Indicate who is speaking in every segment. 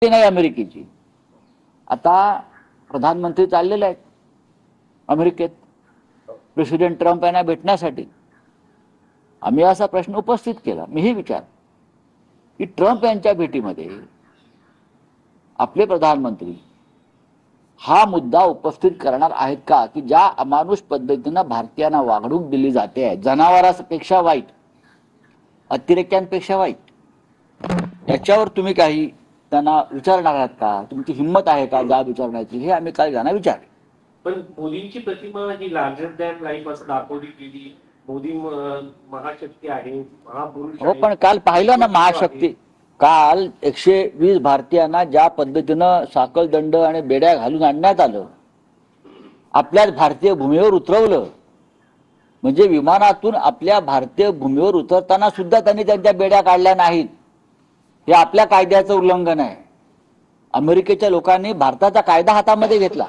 Speaker 1: नाही अमेरिकेची. आता प्रधानमंत्री चाललेले आहेत अमेरिकेत प्रेसिडेंट ट्रम्प यांना भेटण्यासाठी. आम्ही असा प्रश्न उपस्थित केला, मीही विचार की ट्रम्प यांच्या भेटीमध्ये आपले प्रधानमंत्री हा मुद्दा उपस्थित करणार आहेत का की ज्या अमानुष पद्धतीने भारतीयांना वागणूक दिली जाते आहे, जनावरांपेक्षा वाईट, अतिरेक्यांपेक्षा वाईट, याच्यावर तुम्ही काही त्यांना विचारणार आहात का? तुमची हिंमत आहे का जाब विचारण्याची? हे आम्ही काल त्यांना विचारले.
Speaker 2: पण मोदींची प्रतिमा ही लार्जर दॅन लाईफ असं दाखवली गेली. मोदी महाशक्ती आहे, महापुरुष.
Speaker 1: हो, पण काल पाहिलं ना महाशक्ती. काल 120 भारतीयांना ज्या पद्धतीनं साखळदंड आणि बेड्या घालून आणण्यात आलं, आपल्याच भारतीय भूमीवर उतरवलं, म्हणजे विमानातून आपल्या भारतीय भूमीवर उतरताना सुद्धा त्यांनी त्यांच्या बेड्या काढल्या नाहीत. हे आपल्या कायद्याचं उल्लंघन आहे. अमेरिकेच्या लोकांनी भारताचा कायदा हातामध्ये घेतला.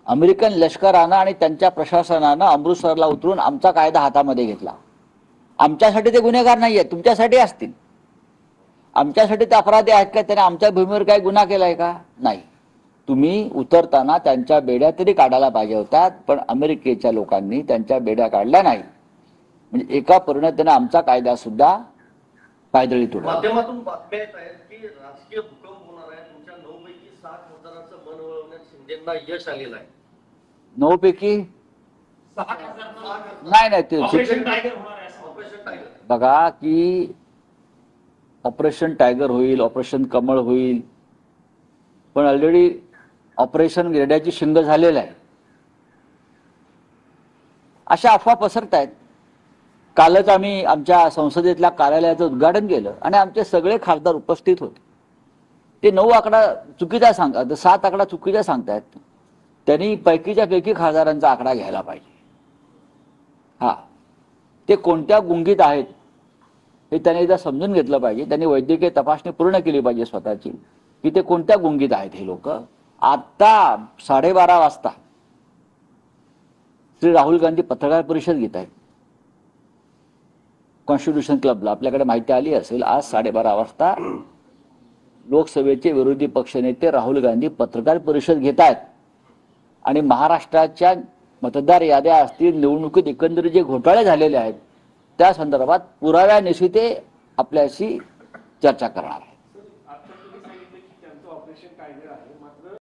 Speaker 1: अमेरिकन लष्करानं आणि त्यांच्या प्रशासनानं अमृतसरला उतरून आमचा कायदा हातामध्ये घेतला. आमच्यासाठी ते गुन्हेगार नाही आहेत, तुमच्यासाठी असतील. आमच्यासाठी ते अपराधी आहेत का? त्याने आमच्या भूमीवर काही गुन्हा केलाय का? नाही. तुम्ही उतरताना त्यांच्या बेड्या तरी काढायला पाहिजे होत्या, पण अमेरिकेच्या लोकांनी त्यांच्या बेड्या काढल्या नाही. म्हणजे एका परिणतीने आमचा कायदा सुद्धा पायदळी तुडला.
Speaker 3: माध्यमातून बातम्या येत आहेत की राजकीय भूकंप होणार आहे. तुमच्या 9 पैकी 7 खासदारांचं मन वळवण्यात शिंदेंना यश आलेलं आहे.
Speaker 1: 9 पैकी
Speaker 3: 6
Speaker 1: नाही ते
Speaker 3: ऑपरेशन टायगर होणार आहे. ऑपरेशन टायगर
Speaker 1: बघा की ऑपरेशन टायगर होईल, ऑपरेशन कमळ होईल, पण ऑलरेडी ऑपरेशन गेड्याची शिंग झालेलं आहे. अशा अफवा पसरत आहेत. कालच आम्ही आमच्या संसदेतल्या कार्यालयाचं उद्घाटन केलं आणि आमचे सगळे खासदार उपस्थित होते. ते 9 आकडा चुकीचा सांगतात, 7 आकडा चुकीचा सांगतायत. त्यांनी पैकीच्या पैकी खासदारांचा आकडा घ्यायला पाहिजे. हा, ते कोणत्या गुंगीत आहेत हे त्यांनी एकदा समजून घेतलं पाहिजे. त्यांनी वैद्यकीय तपासणी पूर्ण केली पाहिजे स्वतःची की ते कोणत्या गुंगीत आहेत हे लोक. आता 12:30 वाजता श्री राहुल गांधी पत्रकार परिषद घेत आहेत कॉन्स्टिट्यूशन क्लबला. आपल्याकडे माहिती आली असेल, आज 12:30 वाजता लोकसभेचे विरोधी पक्षनेते राहुल गांधी पत्रकार परिषद घेत आहेत आणि महाराष्ट्राच्या मतदार याद्या असतील, निवडणुकीत एकंदरीत जे घोटाळे झालेले आहेत त्या संदर्भात पुराव्यानिशी ते आपल्याशी चर्चा करणार.